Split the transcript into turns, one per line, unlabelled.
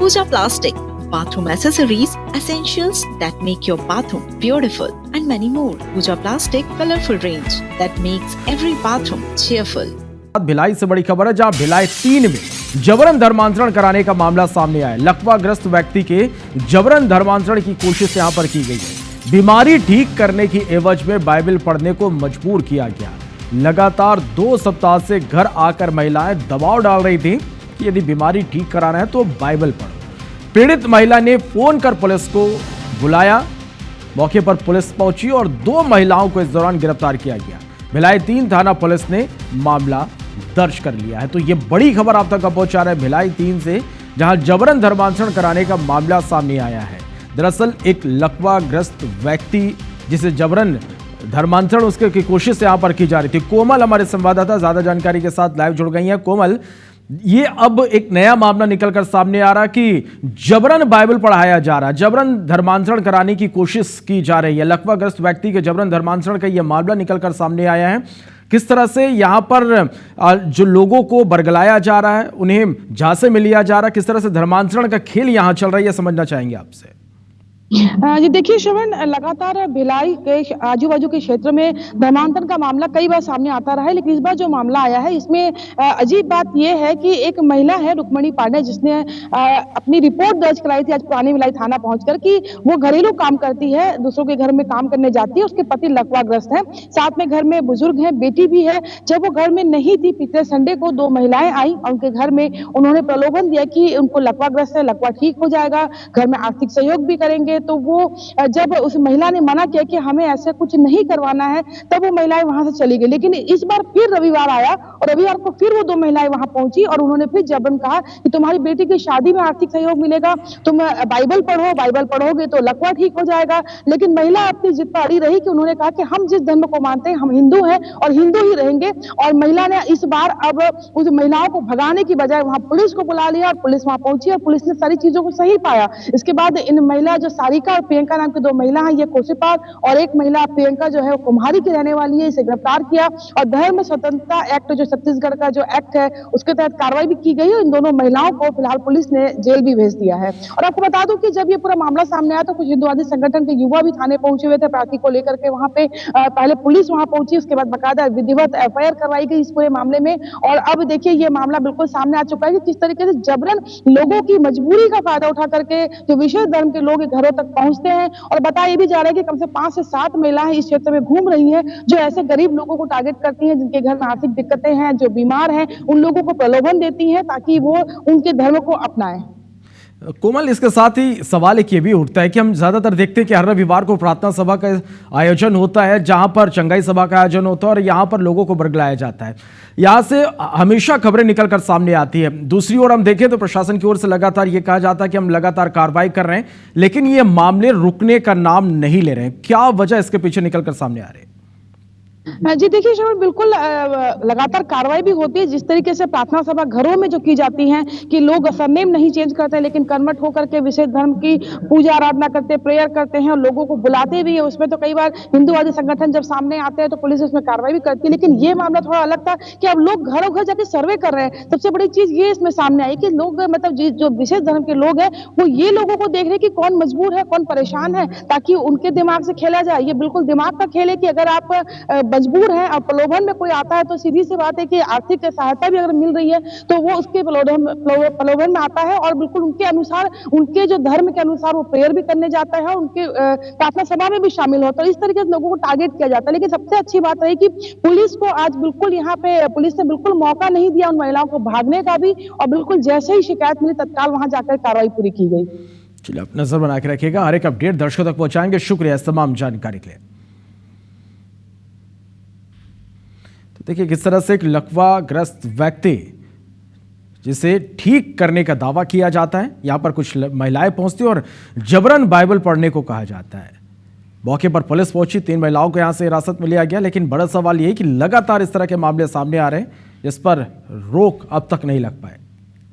Pooja Plastic, bathroom accessories, essentials that make your bathroom beautiful, and many more. Pooja Plastic colorful range that makes every bathroom cheerful.
Bhilai से बड़ी खबर है, जहां भिलाई 3 में जबरन धर्मांतरण कराने का मामला सामने आया। लकवाग्रस्त व्यक्ति के जबरन धर्मांतरण की कोशिश यहां पर की गई है। बीमारी ठीक करने की एवज में बाइबल पढ़ने को मजबूर किया गया। लगातार 2 सप्ताह से घर आकर महिलाएं दबाव डाल रही थी कि यदि बीमारी ठीक कराना है तो बाइबल पढ़ो। पीड़ित महिला ने फोन कर पुलिस को बुलाया। मौके पर पुलिस पहुंची और 2 महिलाओं को इस दौरान गिरफ्तार किया गया। भिलाई 3 थाना पुलिस ने मामला दर्ज कर लिया है। तो ये बड़ी खबर आप तक पहुंचा रहे हैं भिलाई 3 से, जहां जबरन धर्मांतरण कराने का मामला सामने आया है। दरअसल एक लकवाग्रस्त व्यक्ति जिसे जबरन धर्मांतरण उसके की कोशिश यहां पर की जा रही थी। कोमल हमारे संवाददाता ज्यादा जानकारी के साथ लाइव जुड़ गई हैं। कोमल, ये अब एक नया मामला निकलकर सामने आ रहा कि जबरन बाइबल पढ़ाया जा रहा है, जबरन धर्मांतरण कराने की कोशिश की जा रही है। लकवाग्रस्त व्यक्ति के जबरन धर्मांतरण का यह मामला निकलकर सामने आया है। किस तरह से यहाँ पर जो लोगों को बरगलाया जा रहा है, उन्हें झांसे में लिया जा रहा है, किस तरह से धर्मांतरण का खेल यहाँ चल रहा है, यह समझना चाहेंगे आपसे।
जी देखिए श्रवण, लगातार भिलाई के आजू बाजू के क्षेत्र में धर्मांतरण का मामला कई बार सामने आता रहा है, लेकिन इस बार जो मामला आया है इसमें अजीब बात यह है कि एक महिला है रुक्मणी पांडे, जिसने अपनी रिपोर्ट दर्ज कराई थी आज पुरानी भिलाई थाना पहुंचकर कि वो घरेलू काम करती है, दूसरों के घर में काम करने जाती है। उसके पति लकवाग्रस्त है, साथ में घर में बुजुर्ग है, बेटी भी है। जब वो घर में नहीं थी, पिछले संडे को 2 महिलाएं आई और उनके घर में उन्होंने प्रलोभन दिया कि उनको लकवाग्रस्त है, लकवा ठीक हो जाएगा, घर में आर्थिक सहयोग भी करेंगे। तो वो जब उस महिला ने मना किया कि हमें ऐसा कुछ नहीं करवाना है, तब वो महिलाएं वहां से चली गई। लेकिन इस बार फिर रविवार आया और रविवार को फिर वो 2 महिलाएं वहां पहुंची और उन्होंने फिर जबरन कहा कि तुम्हारी बेटी की शादी में आर्थिक सहयोग मिलेगा, तुम बाइबल पढ़ो, बाइबल पढ़ोगे तो लकवा ठीक हो जाएगा। लेकिन महिला अपनी जिद पर अड़ी रही कि उन्होंने कहा कि हम जिस धर्म को मानते हैं, हम हिंदू हैं और हिंदू ही रहेंगे। और महिला ने इस बार अब उस महिलाओं को भगाने की बजाय वहां पुलिस को बुला लिया और पुलिस वहां पहुंची और पुलिस ने सारी चीजों को सही पाया। इसके बाद इन महिला जो सारिका और प्रियंका नाम की 2 महिला हैं, ये कोसीपाल और एक महिला प्रियंका जो है वो कुम्हारी की रहने वाली है, इसे गिरफ्तार किया और धर्म स्वतंत्रता एक्ट जो छत्तीसगढ़ का जो एक्ट है उसके तहत कार्रवाई भी की गई है। इन दोनों महिलाओं को फिलहाल पुलिस ने जेल भी भेज दिया है। और आपको बता दूं कि जब ये पूरा मामला सामने आया तो कुछ हिंदुवादी संगठन के युवा भी थाने पहुंचे हुए थे प्रार्थी को लेकर के। वहां पे पहले पुलिस वहां पहुंची, उसके बाद बकायदा विधिवत FIR करवाई गई इस पूरे मामले में। और अब देखिए ये मामला बिल्कुल सामने आ चुका है कि किस तरीके से जबरन लोगों की मजबूरी का फायदा उठा करके जो विशेष धर्म के लोग घरों तक पहुंचते हैं। और बताया भी जा रहा है कि कम से 5 से 7 महिलाएं इस क्षेत्र में घूम रही हैं, जो ऐसे गरीब लोगों को टारगेट करती हैं, जिनके घर में आर्थिक दिक्कतें हैं, जो बीमार हैं, उन लोगों को प्रलोभन देती हैं ताकि वो उनके धर्म को अपनाएं।
कोमल, इसके साथ ही सवाल एक ये भी उठता है कि हम ज्यादातर देखते हैं कि हर रविवार को प्रार्थना सभा का आयोजन होता है, जहां पर चंगाई सभा का आयोजन होता है और यहां पर लोगों को बरगलाया जाता है। यहां से हमेशा खबरें निकलकर सामने आती है। दूसरी ओर हम देखें तो प्रशासन की ओर से लगातार ये कहा जाता है कि हम लगातार कार्रवाई कर रहे हैं, लेकिन ये मामले रुकने का नाम नहीं ले रहे हैं। क्या वजह इसके पीछे निकलकर सामने आ रही है?
जी देखिए श्रवण, बिल्कुल लगातार कार्रवाई भी होती है। जिस तरीके से प्रार्थना सभा घरों में जो की जाती है कि लोग सरनेम नहीं चेंज करते लेकिन कर्मठ होकर के विशेष धर्म की पूजा आराधना करते, प्रेयर करते हैं और लोगों को बुलाते भी है। उसमें तो कई बार हिंदूवादी संगठन जब सामने आते हैं तो पुलिस उसमें कार्रवाई भी करती है। लेकिन ये मामला थोड़ा अलग था कि अब लोग घरों घर जाके सर्वे कर रहे हैं। सबसे बड़ी चीज ये इसमें सामने आई कि लोग मतलब जो विशेष धर्म के लोग हैं वो ये लोगों को देख रहे हैं कि कौन मजबूर है, कौन परेशान है, ताकि उनके दिमाग से खेला जाए। ये बिल्कुल दिमाग का खेल है कि अगर आप मजबूर है और प्रलोभन में कोई आता है तो सीधी सी बात है कि आर्थिक सहायता भी अगर मिल रही है तो वो उसके प्रलोभन में आता है और बिल्कुल उनके अनुसार, उनके जो धर्म के अनुसार वो प्रेयर भी करने जाता है, उनके प्रार्थना सभा में भी शामिल होता है। इस तरीके से लोगों को टारगेट किया जाता है। लेकिन सबसे अच्छी बात रही कि पुलिस को आज बिल्कुल यहाँ पे पुलिस ने बिल्कुल मौका नहीं दिया उन महिलाओं को भागने का भी, और बिल्कुल जैसे ही शिकायत मिली तत्काल वहां जाकर कार्रवाई पूरी की गई।
चलिए, आप नजर बना के रखिएगा, हर एक अपडेट दर्शकों तक पहुंचाएंगे। शुक्रिया इस तमाम जानकारी के लिए। देखिए किस तरह से एक लकवाग्रस्त व्यक्ति जिसे ठीक करने का दावा किया जाता है, यहां पर कुछ महिलाएं पहुंचती और जबरन बाइबल पढ़ने को कहा जाता है। मौके पर पुलिस पहुंची, 3 महिलाओं को यहां से हिरासत में लिया गया। लेकिन बड़ा सवाल यह है कि लगातार इस तरह के मामले सामने आ रहे हैं जिस पर रोक अब तक नहीं लग पाए।